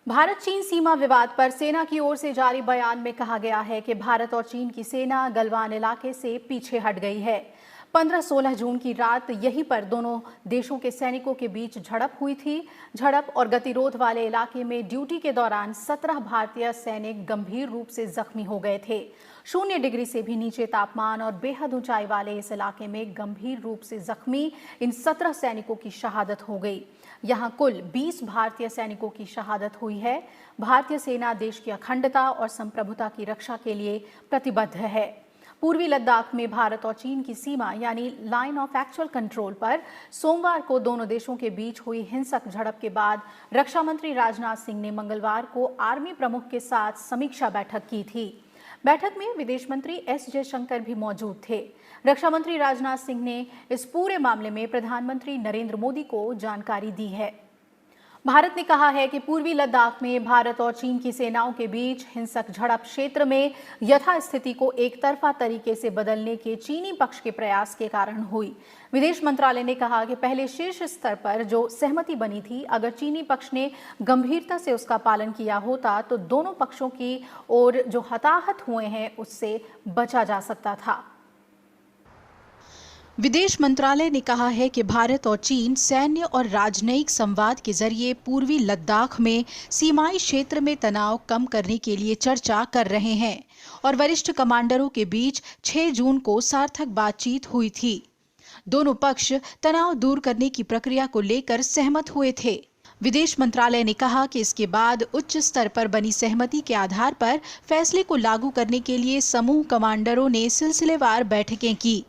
भारत चीन सीमा विवाद पर सेना की ओर से जारी बयान में कहा गया है कि भारत और चीन की सेना गलवान इलाके से पीछे हट गई है। 15-16 जून की रात यहीं पर दोनों देशों के सैनिकों के बीच झड़प हुई थी। झड़प और गतिरोध वाले इलाके में ड्यूटी के दौरान 17 भारतीय सैनिक गंभीर रूप से जख्मी हो गए थे। 0 डिग्री से भी नीचे तापमान और बेहद ऊंचाई वाले इस इलाके में गंभीर रूप से जख्मी इन 17 सैनिकों की शहादत हो गई। यहां कुल 20 भारतीय सैनिकों की शहादत हुई है। भारतीय सेना देश की अखंडता और संप्रभुता की रक्षा के लिए प्रतिबद्ध है। पूर्वी लद्दाख में भारत और चीन की सीमा यानी लाइन ऑफ एक्चुअल कंट्रोल पर सोमवार को दोनों देशों के बीच हुई हिंसक झड़प के बाद रक्षा मंत्री राजनाथ सिंह ने मंगलवार को आर्मी प्रमुख के साथ समीक्षा बैठक की थी। बैठक में विदेश मंत्री एस जयशंकर भी मौजूद थे। रक्षा मंत्री राजनाथ सिंह ने इस पूरे मामले में प्रधानमंत्री नरेंद्र मोदी को जानकारी दी है। भारत ने कहा है कि पूर्वी लद्दाख में भारत और चीन की सेनाओं के बीच हिंसक झड़प क्षेत्र में यथास्थिति को एक तरफा तरीके से बदलने के चीनी पक्ष के प्रयास के कारण हुई। विदेश मंत्रालय ने कहा कि पहले शीर्ष स्तर पर जो सहमति बनी थी, अगर चीनी पक्ष ने गंभीरता से उसका पालन किया होता तो दोनों पक्षों की ओर जो हताहत हुए हैं उससे बचा जा सकता था। विदेश मंत्रालय ने कहा है कि भारत और चीन सैन्य और राजनयिक संवाद के जरिए पूर्वी लद्दाख में सीमाई क्षेत्र में तनाव कम करने के लिए चर्चा कर रहे हैं और वरिष्ठ कमांडरों के बीच 6 जून को सार्थक बातचीत हुई थी। दोनों पक्ष तनाव दूर करने की प्रक्रिया को लेकर सहमत हुए थे। विदेश मंत्रालय ने कहा कि इसके बाद उच्च स्तर पर बनी सहमति के आधार पर फैसले को लागू करने के लिए समूह कमांडरों ने सिलसिलेवार बैठकें की।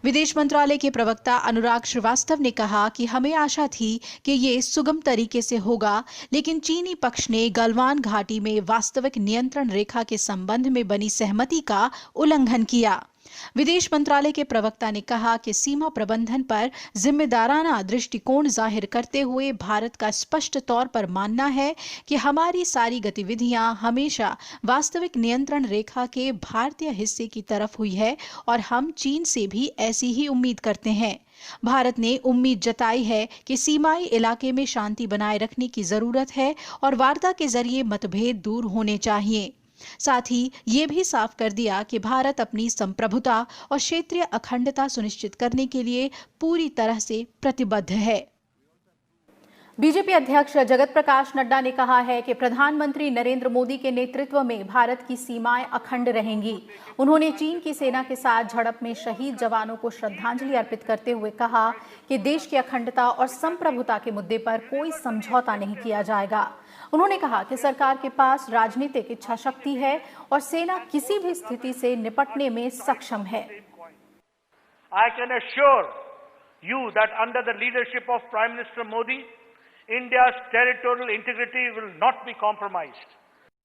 विदेश मंत्रालय के प्रवक्ता अनुराग श्रीवास्तव ने कहा कि हमें आशा थी कि ये सुगम तरीके से होगा, लेकिन चीनी पक्ष ने गलवान घाटी में वास्तविक नियंत्रण रेखा के संबंध में बनी सहमति का उल्लंघन किया। विदेश मंत्रालय के प्रवक्ता ने कहा कि सीमा प्रबंधन पर जिम्मेदाराना दृष्टिकोण जाहिर करते हुए भारत का स्पष्ट तौर पर मानना है कि हमारी सारी गतिविधियां हमेशा वास्तविक नियंत्रण रेखा के भारतीय हिस्से की तरफ हुई है और हम चीन से भी ऐसी ही उम्मीद करते हैं। भारत ने उम्मीद जताई है कि सीमाई इलाके में शांति बनाए रखने की जरूरत है और वार्ता के जरिए मतभेद दूर होने चाहिए। साथ ही ये भी साफ कर दिया कि भारत अपनी संप्रभुता और क्षेत्रीय अखंडता सुनिश्चित करने के लिए पूरी तरह से प्रतिबद्ध है। बीजेपी अध्यक्ष जगत प्रकाश नड्डा ने कहा है कि प्रधानमंत्री नरेंद्र मोदी के नेतृत्व में भारत की सीमाएं अखंड रहेंगी। उन्होंने चीन की सेना के साथ झड़प में शहीद जवानों को श्रद्धांजलि अर्पित करते हुए कहा कि देश की अखंडता और संप्रभुता के मुद्दे पर कोई समझौता नहीं किया जाएगा। उन्होंने कहा कि सरकार के पास राजनीतिक इच्छा शक्ति है और सेना किसी भी स्थिति से निपटने में सक्षम है। I can assure you that under the leadership of Prime Minister Modi, India's territorial integrity will not be compromised.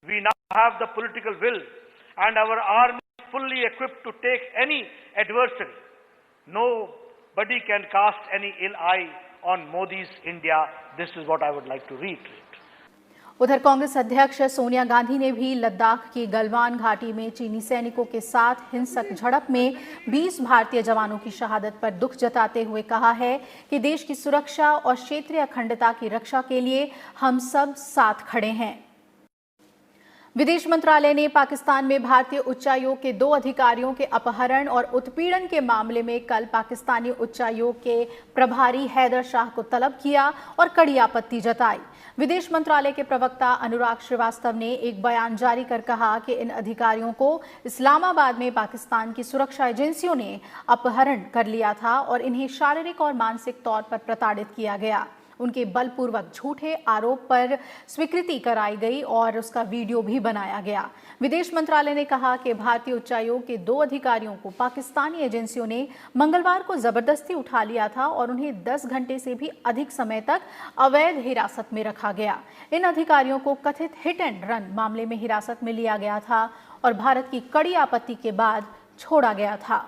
We now have the political will and our army is fully equipped to take any adversary. Nobody can cast any ill eye on Modi's India. This is what I would like to reiterate. उधर कांग्रेस अध्यक्ष सोनिया गांधी ने भी लद्दाख की गलवान घाटी में चीनी सैनिकों के साथ हिंसक झड़प में 20 भारतीय जवानों की शहादत पर दुख जताते हुए कहा है कि देश की सुरक्षा और क्षेत्रीय अखंडता की रक्षा के लिए हम सब साथ खड़े हैं। विदेश मंत्रालय ने पाकिस्तान में भारतीय उच्चायोग के 2 अधिकारियों के अपहरण और उत्पीड़न के मामले में कल पाकिस्तानी उच्चायोग के प्रभारी हैदर शाह को तलब किया और कड़ी आपत्ति जताई। विदेश मंत्रालय के प्रवक्ता अनुराग श्रीवास्तव ने एक बयान जारी कर कहा कि इन अधिकारियों को इस्लामाबाद में पाकिस्तान की सुरक्षा एजेंसियों ने अपहरण कर लिया था और इन्हें शारीरिक और मानसिक तौर पर प्रताड़ित किया गया। उनके बलपूर्वक झूठे आरोप पर स्वीकृति कराई गई और उसका वीडियो भी बनाया गया। विदेश मंत्रालय ने कहा कि भारतीय उच्चायोग के 2 अधिकारियों को पाकिस्तानी एजेंसियों ने मंगलवार को जबरदस्ती उठा लिया था और उन्हें 10 घंटे से भी अधिक समय तक अवैध हिरासत में रखा गया। इन अधिकारियों को कथित हिट एंड रन मामले में हिरासत में लिया गया था और भारत की कड़ी आपत्ति के बाद छोड़ा गया था।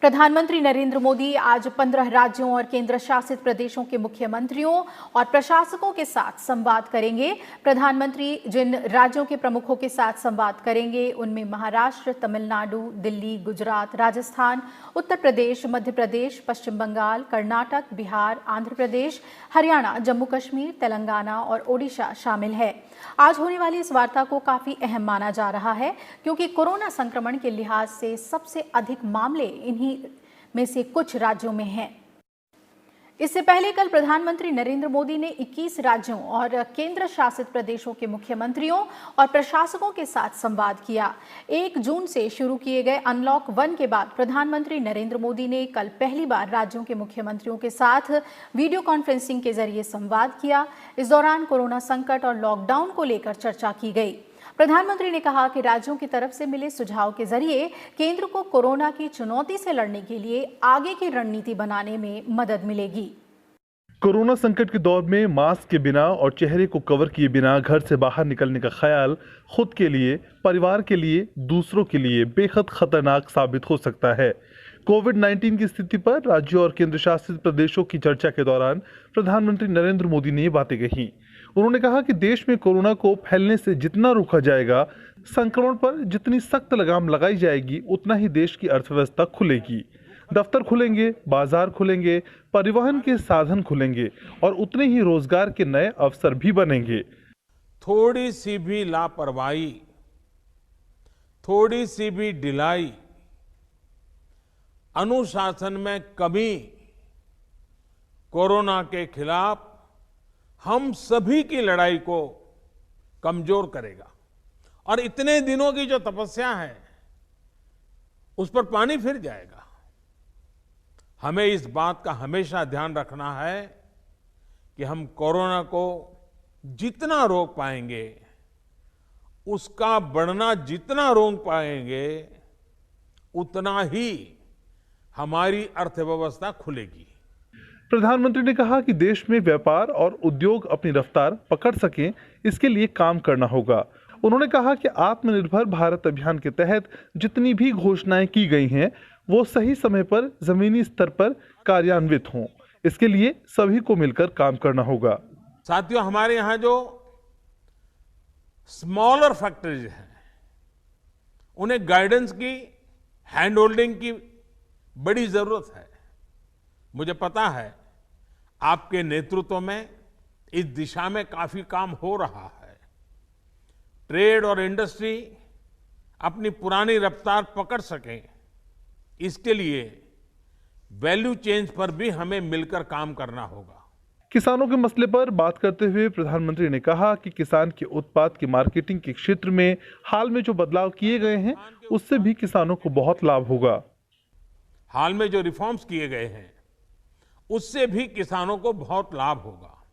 प्रधानमंत्री नरेंद्र मोदी आज 15 राज्यों और केंद्र शासित प्रदेशों के मुख्यमंत्रियों और प्रशासकों के साथ संवाद करेंगे। प्रधानमंत्री जिन राज्यों के प्रमुखों के साथ संवाद करेंगे उनमें महाराष्ट्र, तमिलनाडु, दिल्ली, गुजरात, राजस्थान, उत्तर प्रदेश, मध्य प्रदेश, पश्चिम बंगाल, कर्नाटक, बिहार, आंध्र प्रदेश, हरियाणा, जम्मू कश्मीर, तेलंगाना और ओडिशा शामिल है। आज होने वाली इस वार्ता को काफी अहम माना जा रहा है क्योंकि कोरोना संक्रमण के लिहाज से सबसे अधिक मामले इन्हीं में से कुछ राज्यों में हैं। इससे पहले कल प्रधानमंत्री नरेंद्र मोदी ने 21 राज्यों और केंद्र शासित प्रदेशों के मुख्यमंत्रियों और प्रशासकों के साथ संवाद किया। 1 जून से शुरू किए गए अनलॉक 1 के बाद प्रधानमंत्री नरेंद्र मोदी ने कल पहली बार राज्यों के मुख्यमंत्रियों के साथ वीडियो कॉन्फ्रेंसिंग के जरिए संवाद किया। इस दौरान कोरोना संकट और लॉकडाउन को लेकर चर्चा की गई। प्रधानमंत्री ने कहा कि राज्यों की तरफ से मिले सुझाव के जरिए केंद्र को कोरोना की चुनौती से लड़ने के लिए आगे की रणनीति बनाने में मदद मिलेगी। कोरोना संकट के दौर में मास्क के बिना और चेहरे को कवर किए बिना घर से बाहर निकलने का ख्याल खुद के लिए, परिवार के लिए, दूसरों के लिए बेहद खतरनाक साबित हो सकता है। कोविड-19 की स्थिति पर राज्यों और केंद्र शासित प्रदेशों की चर्चा के दौरान प्रधानमंत्री नरेंद्र मोदी ने ये बातें कही। उन्होंने कहा कि देश में कोरोना को फैलने से जितना रोका जाएगा, संक्रमण पर जितनी सख्त लगाम लगाई जाएगी, उतना ही देश की अर्थव्यवस्था खुलेगी। दफ्तर खुलेंगे, बाजार खुलेंगे, परिवहन के साधन खुलेंगे और उतने ही रोजगार के नए अवसर भी बनेंगे। थोड़ी सी भी लापरवाही, थोड़ी सी भी ढिलाई, अनुशासन में कमी कोरोना के खिलाफ हम सभी की लड़ाई को कमजोर करेगा और इतने दिनों की जो तपस्या है उस पर पानी फिर जाएगा। हमें इस बात का हमेशा ध्यान रखना है कि हम कोरोना को जितना रोक पाएंगे, उसका बढ़ना जितना रोक पाएंगे, उतना ही हमारी अर्थव्यवस्था खुलेगी। प्रधानमंत्री ने कहा कि देश में व्यापार और उद्योग अपनी रफ्तार पकड़ सकें, इसके लिए काम करना होगा। उन्होंने कहा कि आत्मनिर्भर भारत अभियान के तहत जितनी भी घोषणाएं की गई हैं, वो सही समय पर जमीनी स्तर पर कार्यान्वित हों। इसके लिए सभी को मिलकर काम करना होगा। साथियों, हमारे यहाँ जो स्मॉलर फैक्ट्रीज हैं, उन्हें गाइडेंस की, हैंड होल्डिंग की बड़ी जरूरत है। मुझे पता है आपके नेतृत्व में इस दिशा में काफी काम हो रहा है। ट्रेड और इंडस्ट्री अपनी पुरानी रफ्तार पकड़ सकें, इसके लिए वैल्यू चेन पर भी हमें मिलकर काम करना होगा। किसानों के मसले पर बात करते हुए प्रधानमंत्री ने कहा कि किसान के उत्पाद की मार्केटिंग के क्षेत्र में हाल में जो बदलाव किए गए हैं, उससे भी किसानों को बहुत लाभ होगा। हाल में जो रिफॉर्म्स किए गए हैं, उससे भी किसानों को बहुत लाभ होगा।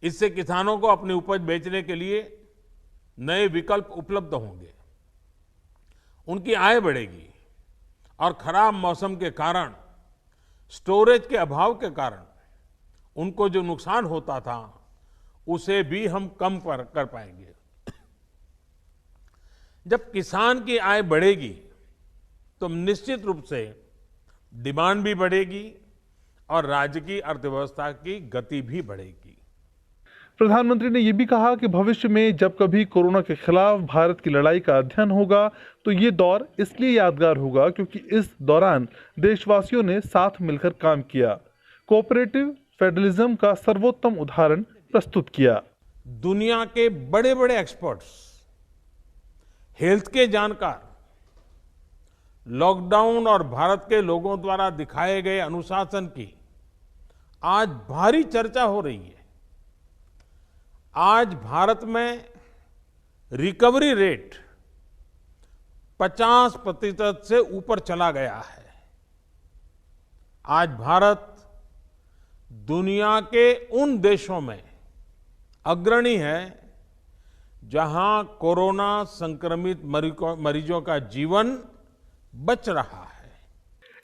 इससे किसानों को अपनी उपज बेचने के लिए नए विकल्प उपलब्ध होंगे, उनकी आय बढ़ेगी और खराब मौसम के कारण, स्टोरेज के अभाव के कारण उनको जो नुकसान होता था, उसे भी हम कम कर पाएंगे। जब किसान की आय बढ़ेगी तो निश्चित रूप से डिमांड भी बढ़ेगी और राज्य की अर्थव्यवस्था की गति भी बढ़ेगी। प्रधानमंत्री ने यह भी कहा कि भविष्य में जब कभी कोरोना के खिलाफ भारत की लड़ाई का अध्ययन होगा, तो ये दौर इसलिए यादगार होगा क्योंकि इस दौरान देशवासियों ने साथ मिलकर काम किया, कोऑपरेटिव फेडरलिज्म का सर्वोत्तम उदाहरण प्रस्तुत किया। दुनिया के बड़े बड़े एक्सपर्ट्स, हेल्थ के जानकार, लॉकडाउन और भारत के लोगों द्वारा दिखाए गए अनुशासन की आज भारी चर्चा हो रही है। आज भारत में रिकवरी रेट 50% से ऊपर चला गया है। आज भारत दुनिया के उन देशों में अग्रणी है जहां कोरोना संक्रमित मरीजों का जीवन बच रहा है।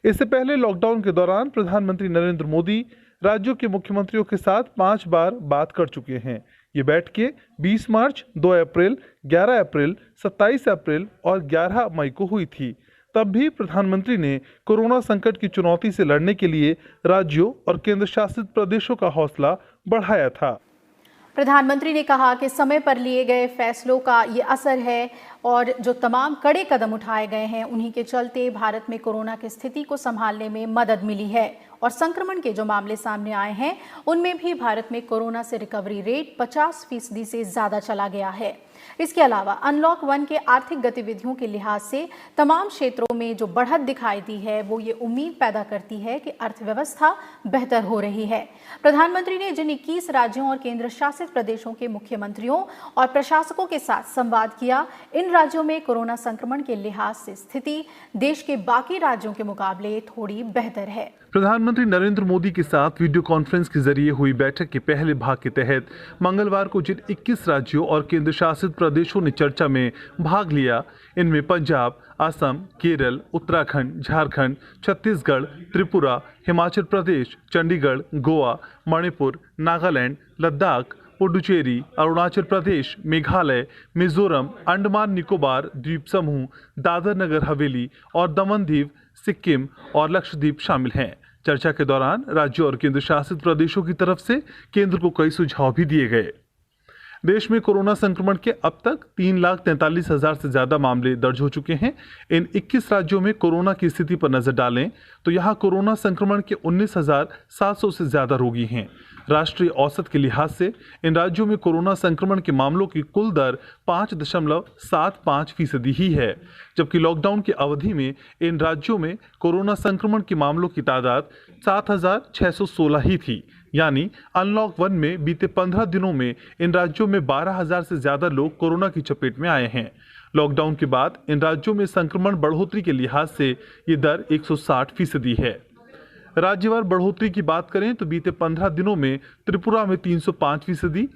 इससे पहले लॉकडाउन के दौरान प्रधानमंत्री नरेंद्र मोदी राज्यों के मुख्यमंत्रियों के साथ 5 बार बात कर चुके हैं। ये बैठकें 20 मार्च, 2 अप्रैल, 11 अप्रैल, 27 अप्रैल और 11 मई को हुई थी। तब भी प्रधानमंत्री ने कोरोना संकट की चुनौती से लड़ने के लिए राज्यों और केंद्र शासित प्रदेशों का हौसला बढ़ाया था। प्रधानमंत्री ने कहा कि समय पर लिए गए फैसलों का ये असर है और जो तमाम कड़े कदम उठाए गए हैं उन्हीं के चलते भारत में कोरोना की स्थिति को संभालने में मदद मिली है और संक्रमण के जो मामले सामने आए हैं उनमें भी भारत में कोरोना से रिकवरी रेट 50% से ज्यादा चला गया है। इसके अलावा अनलॉक 1 के आर्थिक गतिविधियों के लिहाज से तमाम क्षेत्रों में जो बढ़त दिखाई दी है वो ये उम्मीद पैदा करती है कि अर्थव्यवस्था बेहतर हो रही है। प्रधानमंत्री ने जिन 21 राज्यों और केंद्र शासित प्रदेशों के मुख्यमंत्रियों और प्रशासकों के साथ संवाद किया, इन राज्यों में कोरोना संक्रमण के लिहाज से स्थिति देश के बाकी राज्यों के मुकाबले थोड़ी बेहतर है। प्रधानमंत्री नरेंद्र मोदी के साथ वीडियो कॉन्फ्रेंस के जरिए हुई बैठक के पहले भाग के तहत मंगलवार को जिन 21 राज्यों और केंद्र शासित प्रदेशों ने चर्चा में भाग लिया, इनमें पंजाब, असम, केरल, उत्तराखंड, झारखंड, छत्तीसगढ़, त्रिपुरा, हिमाचल प्रदेश, चंडीगढ़, गोवा, मणिपुर, नागालैंड, लद्दाख, पुडुचेरी, अरुणाचल प्रदेश, मेघालय, मिजोरम, अंडमान निकोबार द्वीप समूह, दादर नगर हवेली और दमन दीव, सिक्किम और लक्षद्वीप शामिल हैं। चर्चा के दौरान राज्यों और केंद्र शासित प्रदेशों की तरफ से केंद्र को कई सुझाव भी दिए गए। देश में कोरोना संक्रमण के अब तक 3,43,000 से ज्यादा मामले दर्ज हो चुके हैं। इन 21 राज्यों में कोरोना की स्थिति पर नजर डालें तो यहां कोरोना संक्रमण के 19,700 से ज्यादा रोगी हैं। राष्ट्रीय औसत के लिहाज से इन राज्यों में कोरोना संक्रमण के मामलों की कुल दर 5.75% ही है, जबकि लॉकडाउन की अवधि में इन राज्यों में कोरोना संक्रमण के मामलों की तादाद 7,616 ही थी। यानी अनलॉक 1 में बीते 15 दिनों में इन राज्यों में 12,000 से ज्यादा लोग कोरोना की चपेट में आए हैं। लॉकडाउन के बाद इन राज्यों में संक्रमण बढ़ोतरी के लिहाज से ये दर 160% है। राज्यवार बढ़ोतरी की बात करें तो बीते 15 दिनों में त्रिपुरा में 305%,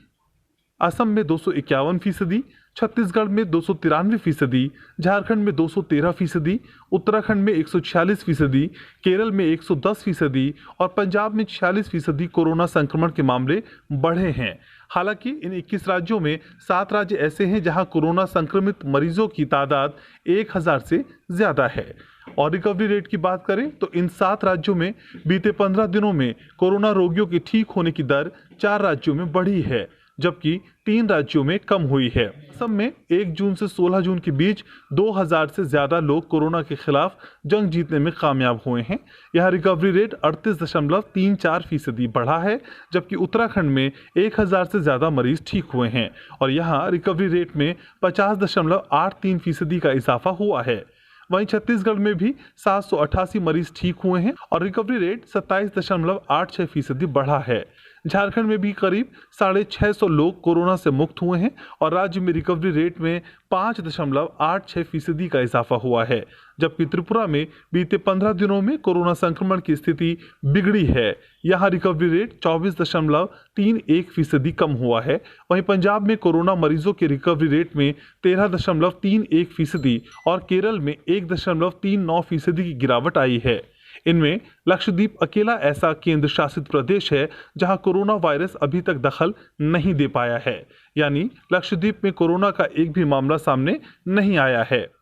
असम में 251%, छत्तीसगढ़ में 293%, झारखंड में 213%, उत्तराखंड में 146%, केरल में 110% और पंजाब में 46% कोरोना संक्रमण के मामले बढ़े हैं। हालांकि इन 21 राज्यों में 7 राज्य ऐसे हैं जहां कोरोना संक्रमित मरीजों की तादाद 1,000 से ज्यादा है। और रिकवरी रेट की बात करें तो इन 7 राज्यों में बीते 15 दिनों में कोरोना रोगियों के ठीक होने की दर 4 राज्यों में बढ़ी है, जबकि 3 राज्यों में कम हुई है। असम में 1 जून से 16 जून के बीच 2,000 से ज्यादा लोग कोरोना के खिलाफ जंग जीतने में कामयाब हुए हैं। यहाँ रिकवरी रेट 38.34% बढ़ा है, जबकि उत्तराखंड में 1,000 से ज्यादा मरीज ठीक हुए हैं और यहाँ रिकवरी रेट में 50.83% का इजाफा हुआ है। वहीं छत्तीसगढ़ में भी 788 मरीज ठीक हुए हैं और रिकवरी रेट 27.86% बढ़ा है। झारखंड में भी करीब 650 लोग कोरोना से मुक्त हुए हैं और राज्य में रिकवरी रेट में 5.86% का इजाफा हुआ है, जबकि त्रिपुरा में बीते 15 दिनों में कोरोना संक्रमण की स्थिति बिगड़ी है। यहाँ रिकवरी रेट 24.31% कम हुआ है। वहीं पंजाब में कोरोना मरीजों के रिकवरी रेट में 13.31% और केरल में 1.39% की गिरावट आई है। इनमें लक्षद्वीप अकेला ऐसा केंद्र शासित प्रदेश है जहां कोरोना वायरस अभी तक दखल नहीं दे पाया है, यानी लक्षद्वीप में कोरोना का एक भी मामला सामने नहीं आया है।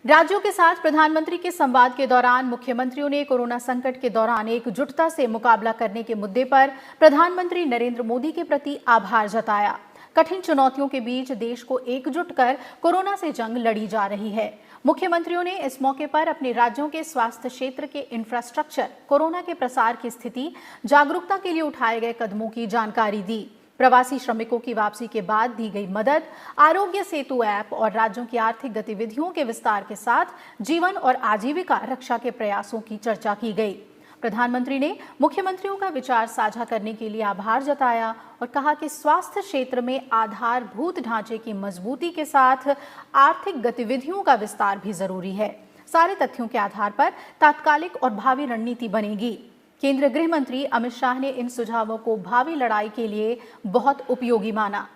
राज्यों के साथ प्रधानमंत्री के संवाद के दौरान मुख्यमंत्रियों ने कोरोना संकट के दौरान एकजुटता से मुकाबला करने के मुद्दे पर प्रधानमंत्री नरेंद्र मोदी के प्रति आभार जताया। कठिन चुनौतियों के बीच देश को एकजुट कर कोरोना से जंग लड़ी जा रही है। मुख्यमंत्रियों ने इस मौके पर अपने राज्यों के स्वास्थ्य क्षेत्र के इंफ्रास्ट्रक्चर, कोरोना के प्रसार की स्थिति, जागरूकता के लिए उठाए गए कदमों की जानकारी दी। प्रवासी श्रमिकों की वापसी के बाद दी गई मदद, आरोग्य सेतु ऐप और राज्यों की आर्थिक गतिविधियों के विस्तार के साथ जीवन और आजीविका रक्षा के प्रयासों की चर्चा की गई। प्रधानमंत्री ने मुख्यमंत्रियों का विचार साझा करने के लिए आभार जताया और कहा कि स्वास्थ्य क्षेत्र में आधारभूत ढांचे की मजबूती के साथ आर्थिक गतिविधियों का विस्तार भी जरूरी है। सारे तथ्यों के आधार पर तात्कालिक और भावी रणनीति बनेगी। केंद्रीय गृह मंत्री अमित शाह ने इन सुझावों को भावी लड़ाई के लिए बहुत उपयोगी माना।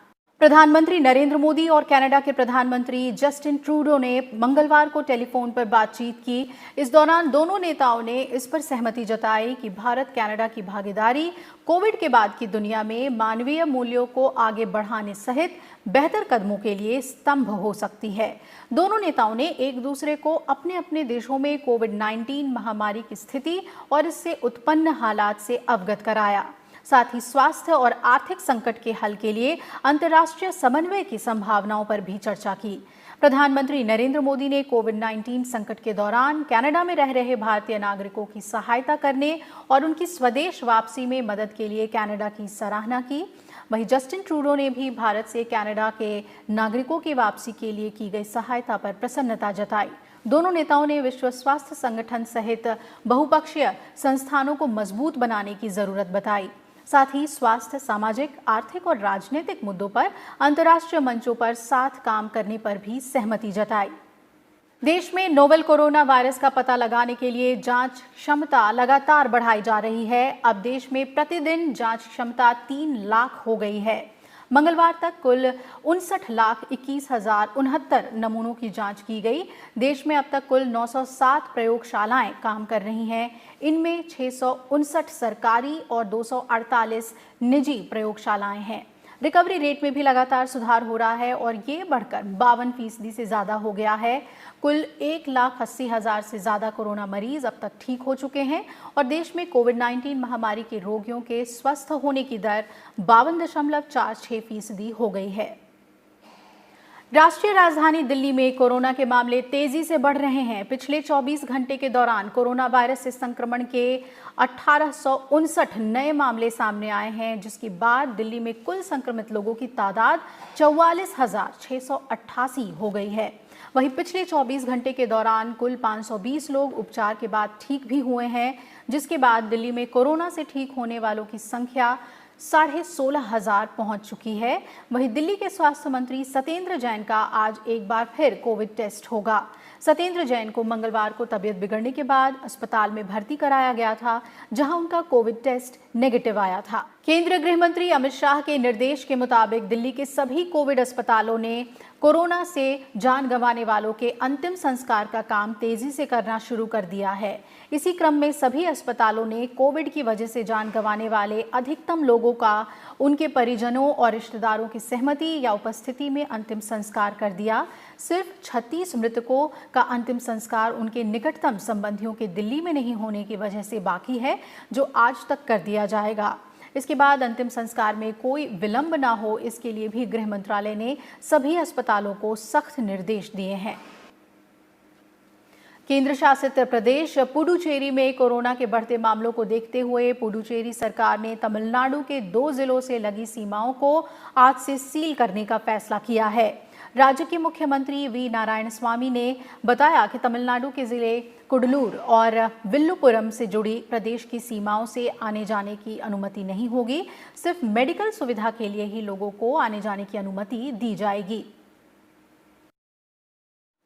प्रधानमंत्री नरेंद्र मोदी और कनाडा के प्रधानमंत्री जस्टिन ट्रूडो ने मंगलवार को टेलीफोन पर बातचीत की। इस दौरान दोनों नेताओं ने इस पर सहमति जताई कि भारत कनाडा की भागीदारी कोविड के बाद की दुनिया में मानवीय मूल्यों को आगे बढ़ाने सहित बेहतर कदमों के लिए स्तंभ हो सकती है। दोनों नेताओं ने एक दूसरे को अपने अपने देशों में कोविड-19 महामारी की स्थिति और इससे उत्पन्न हालात से अवगत कराया। साथ ही स्वास्थ्य और आर्थिक संकट के हल के लिए अंतर्राष्ट्रीय समन्वय की संभावनाओं पर भी चर्चा की। प्रधानमंत्री नरेंद्र मोदी ने कोविड-19 संकट के दौरान कनाडा में रह रहे भारतीय नागरिकों की सहायता करने और उनकी स्वदेश वापसी में मदद के लिए कनाडा की सराहना की। वहीं जस्टिन ट्रूडो ने भी भारत से कनाडा के नागरिकों की वापसी के लिए की गई सहायता पर प्रसन्नता जताई। दोनों नेताओं ने विश्व स्वास्थ्य संगठन सहित बहुपक्षीय संस्थानों को मजबूत बनाने की जरूरत बताई। साथ ही स्वास्थ्य, सामाजिक, आर्थिक और राजनीतिक मुद्दों पर अंतर्राष्ट्रीय मंचों पर साथ काम करने पर भी सहमति जताई। देश में नोवेल कोरोना वायरस का पता लगाने के लिए जांच क्षमता लगातार बढ़ाई जा रही है। अब देश में प्रतिदिन जांच क्षमता 3 लाख हो गई है। मंगलवार तक कुल 59,21,069 नमूनों की जांच की गई। देश में अब तक कुल 907 प्रयोगशालाएं काम कर रही हैं। इनमें 659 सरकारी और 248 निजी प्रयोगशालाएं हैं। रिकवरी रेट में भी लगातार सुधार हो रहा है और ये बढ़कर 52% से ज्यादा हो गया है। कुल 1,80,000 से ज्यादा कोरोना मरीज अब तक ठीक हो चुके हैं और देश में कोविड-19 महामारी के रोगियों के स्वस्थ होने की दर 52.46% हो गई है। राष्ट्रीय राजधानी दिल्ली में कोरोना के मामले तेजी से बढ़ रहे हैं। पिछले 24 घंटे के दौरान कोरोना वायरस से संक्रमण के 1859 नए मामले सामने आए हैं, जिसके बाद दिल्ली में कुल संक्रमित लोगों की तादाद 44,688 हो गई है। वहीं पिछले 24 घंटे के दौरान कुल 520 लोग उपचार के बाद ठीक भी हुए हैं, जिसके बाद दिल्ली में कोरोना से ठीक होने वालों की संख्या 16,500 पहुंच चुकी है। वहीं दिल्ली के स्वास्थ्य मंत्री सत्येंद्र जैन का आज एक बार फिर कोविड टेस्ट होगा। सत्येंद्र जैन को मंगलवार को तबीयत बिगड़ने के बाद अस्पताल में भर्ती कराया गया था, जहां उनका कोविड टेस्ट नेगेटिव आया था। केंद्रीय गृह मंत्री अमित शाह के निर्देश के मुताबिक दिल्ली के सभी कोविड अस्पतालों ने कोरोना से जान गंवाने वालों के अंतिम संस्कार का काम तेजी से करना शुरू कर दिया है। इसी क्रम में सभी अस्पतालों ने कोविड की वजह से जान गंवाने वाले अधिकतम लोगों का उनके परिजनों और रिश्तेदारों की सहमति या उपस्थिति में अंतिम संस्कार कर दिया। सिर्फ 36 मृतकों का अंतिम संस्कार उनके निकटतम संबंधियों के दिल्ली में नहीं होने की वजह से बाकी है, जो आज तक कर दिया जाएगा। इसके बाद अंतिम संस्कार में कोई विलंब ना हो, इसके लिए भी गृह मंत्रालय ने सभी अस्पतालों को सख्त निर्देश दिए हैं। केंद्र शासित प्रदेश पुडुचेरी में कोरोना के बढ़ते मामलों को देखते हुए पुडुचेरी सरकार ने तमिलनाडु के 2 जिलों से लगी सीमाओं को आज से सील करने का फैसला किया है। राज्य के मुख्यमंत्री वी नारायणस्वामी ने बताया कि तमिलनाडु के जिले कुडलूर और विल्लुपुरम से जुड़ी प्रदेश की सीमाओं से आने जाने की अनुमति नहीं होगी। सिर्फ मेडिकल सुविधा के लिए ही लोगों को आने जाने की अनुमति दी जाएगी।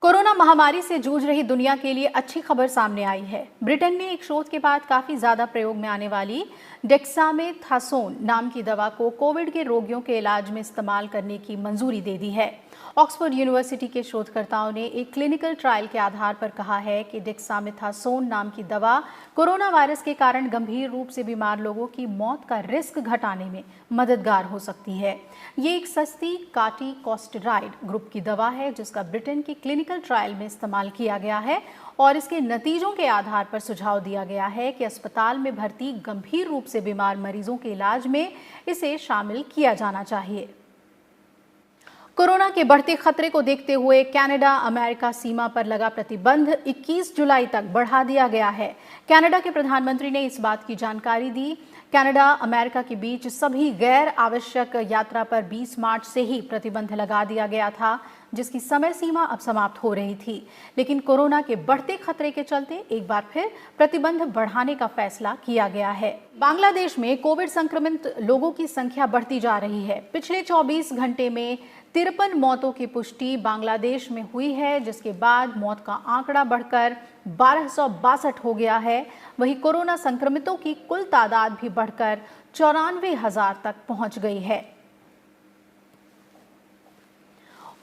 कोरोना महामारी से जूझ रही दुनिया के लिए अच्छी खबर सामने आई है। ब्रिटेन ने एक शोध के बाद काफी ज्यादा प्रयोग में आने वाली डेक्सामेथासोन नाम की दवा को कोविड के रोगियों के इलाज में इस्तेमाल करने की मंजूरी दे दी है। ऑक्सफोर्ड यूनिवर्सिटी के शोधकर्ताओं ने एक क्लिनिकल ट्रायल के आधार पर कहा है कि डेक्सामेथासोन नाम की दवा कोरोना वायरस के कारण गंभीर रूप से बीमार लोगों की मौत का रिस्क घटाने में मददगार हो सकती है। ये एक सस्ती कार्टिकोस्टेरॉइड ग्रुप की दवा है, जिसका ब्रिटेन के क्लिनिकल ट्रायल में इस्तेमाल किया गया है और इसके नतीजों के आधार पर सुझाव दिया गया है कि अस्पताल में भर्ती गंभीर रूप से बीमार मरीजों के इलाज में इसे शामिल किया जाना चाहिए। कोरोना के बढ़ते खतरे को देखते हुए कनाडा अमेरिका सीमा पर लगा प्रतिबंध 21 जुलाई तक बढ़ा दिया गया है। कनाडा के प्रधानमंत्री ने इस बात की जानकारी दी। कनाडा अमेरिका के बीच सभी गैर आवश्यक यात्रा पर 20 मार्च से ही प्रतिबंध लगा दिया गया था, जिसकी समय सीमा अब समाप्त हो रही थी। लेकिन कोरोना के बढ़ते खतरे के चलते एक बार फिर प्रतिबंध बढ़ाने का फैसला किया गया है। बांग्लादेश में कोविड संक्रमित लोगों की संख्या बढ़ती जा रही है। पिछले 24 घंटे में 53 मौतों की पुष्टि बांग्लादेश में हुई है, जिसके बाद मौत का आंकड़ा बढ़कर 1262 हो गया है। वहीं कोरोना संक्रमितों की कुल तादाद भी बढ़कर 94,000 तक पहुंच गई है।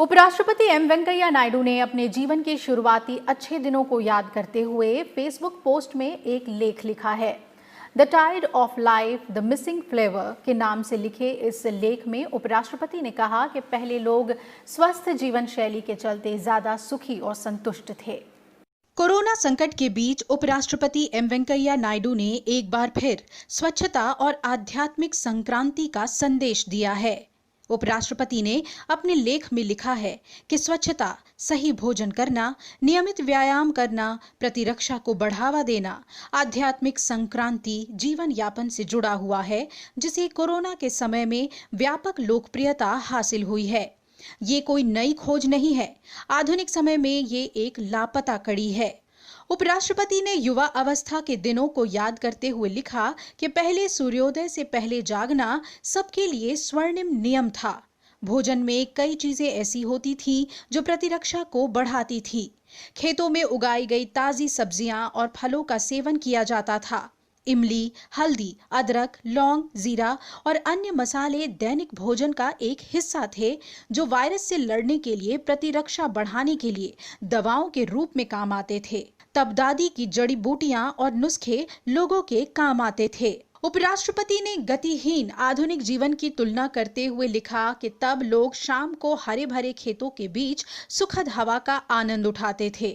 उपराष्ट्रपति एम वेंकैया नायडू ने अपने जीवन के शुरुआती अच्छे दिनों को याद करते हुए फेसबुक पोस्ट में एक लेख लिखा है। The tide of life, the missing flavour के नाम से लिखे इस लेख में उपराष्ट्रपति ने कहा कि पहले लोग स्वस्थ जीवन शैली के चलते ज्यादा सुखी और संतुष्ट थे। कोरोना संकट के बीच उपराष्ट्रपति एम वेंकैया नायडू ने एक बार फिर स्वच्छता और आध्यात्मिक संक्रांति का संदेश दिया है। उपराष्ट्रपति ने अपने लेख में लिखा है कि स्वच्छता, सही भोजन करना, नियमित व्यायाम करना, प्रतिरक्षा को बढ़ावा देना, आध्यात्मिक संक्रांति जीवन यापन से जुड़ा हुआ है, जिसे कोरोना के समय में व्यापक लोकप्रियता हासिल हुई है। ये कोई नई खोज नहीं है। आधुनिक समय में ये एक लापता कड़ी है। उपराष्ट्रपति ने युवा अवस्था के दिनों को याद करते हुए लिखा कि पहले सूर्योदय से पहले जागना सबके लिए स्वर्णिम नियम था। भोजन में कई चीजें ऐसी होती थीं जो प्रतिरक्षा को बढ़ाती थी। खेतों में उगाई गई ताजी सब्जियां और फलों का सेवन किया जाता था। इमली, हल्दी, अदरक, लौंग, जीरा और अन्य मसाले दैनिक भोजन का एक हिस्सा थे, जो वायरस से लड़ने के लिए, प्रतिरक्षा बढ़ाने के लिए दवाओं के रूप में काम आते थे। तब दादी की जड़ी बूटियां और नुस्खे लोगों के काम आते थे। उपराष्ट्रपति ने गतिहीन आधुनिक जीवन की तुलना करते हुए लिखा कि तब लोग शाम को हरे भरे खेतों के बीच सुखद हवा का आनंद उठाते थे।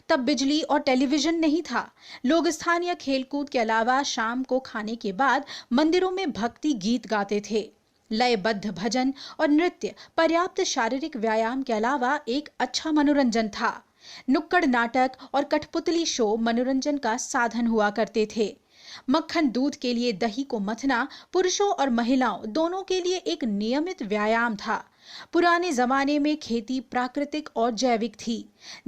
तब बिजली और टेलीविजन नहीं था। लोग स्थानीय खेलकूद के अलावा शाम को खाने के बाद मंदिरों में भक्ति गीत गाते थे। लयबद्ध भजन और नृत्य पर्याप्त शारीरिक व्यायाम के अलावा एक अच्छा मनोरंजन था। नुक्कड़ नाटक और कठपुतली शो मनोरंजन का साधन हुआ करते थे। मक्खन दूध के लिए दही को मथना पुरुषों और महिलाओं दोनों के लिए एक नियमित व्यायाम था। पुराने जमाने में खेती प्राकृतिक और जैविक थी।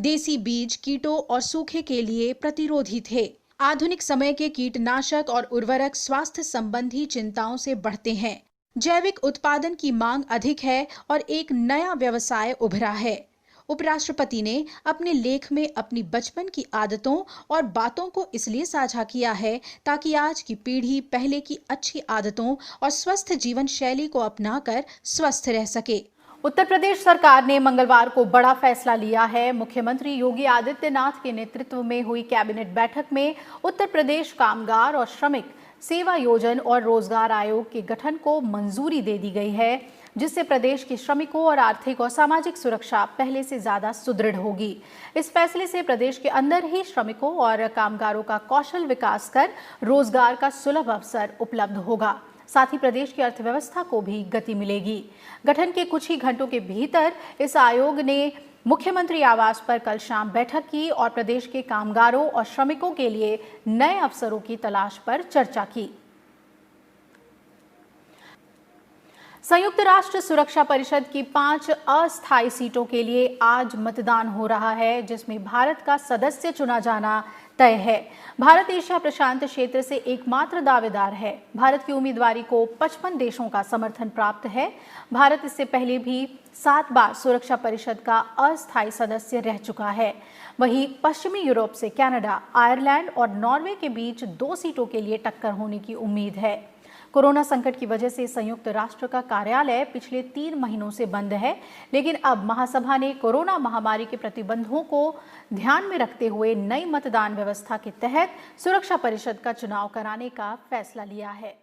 देसी बीज कीटों और सूखे के लिए प्रतिरोधी थे। आधुनिक समय के कीटनाशक और उर्वरक स्वास्थ्य संबंधी चिंताओं से बढ़ते हैं। जैविक उत्पादन की मांग अधिक है और एक नया व्यवसाय उभरा है। उपराष्ट्रपति ने अपने लेख में अपनी बचपन की आदतों और बातों को इसलिए साझा किया है ताकि आज की पीढ़ी पहले की अच्छी आदतों और स्वस्थ जीवन शैली को अपनाकर स्वस्थ रह सके। उत्तर प्रदेश सरकार ने मंगलवार को बड़ा फैसला लिया है। मुख्यमंत्री योगी आदित्यनाथ के नेतृत्व में हुई कैबिनेट बैठक में उत्तर प्रदेश कामगार और श्रमिक सेवा योजन और रोजगार आयोग के गठन को मंजूरी दे दी गई है, जिससे प्रदेश के श्रमिकों और आर्थिक और सामाजिक सुरक्षा पहले से ज्यादा सुदृढ़ होगी। इस फैसले से प्रदेश के अंदर ही श्रमिकों और कामगारों का कौशल विकास कर रोजगार का सुलभ अवसर उपलब्ध होगा। साथ ही प्रदेश की अर्थव्यवस्था को भी गति मिलेगी। गठन के कुछ ही घंटों के भीतर इस आयोग ने मुख्यमंत्री आवास पर कल शाम बैठक की और प्रदेश के कामगारों और श्रमिकों के लिए नए अवसरों की तलाश पर चर्चा की। संयुक्त राष्ट्र सुरक्षा परिषद की 5 अस्थायी सीटों के लिए आज मतदान हो रहा है, जिसमें भारत का सदस्य चुना जाना तय है। भारत एशिया प्रशांत क्षेत्र से एकमात्र दावेदार है। भारत की उम्मीदवारी को 55 देशों का समर्थन प्राप्त है। भारत इससे पहले भी 7 बार सुरक्षा परिषद का अस्थायी सदस्य रह चुका है। वहीं पश्चिमी यूरोप से कनाडा, आयरलैंड और नॉर्वे के बीच 2 सीटों के लिए टक्कर होने की उम्मीद है। कोरोना संकट की वजह से संयुक्त राष्ट्र का कार्यालय पिछले 3 महीनों से बंद है, लेकिन अब महासभा ने कोरोना महामारी के प्रतिबंधों को ध्यान में रखते हुए नई मतदान व्यवस्था के तहत सुरक्षा परिषद का चुनाव कराने का फैसला लिया है।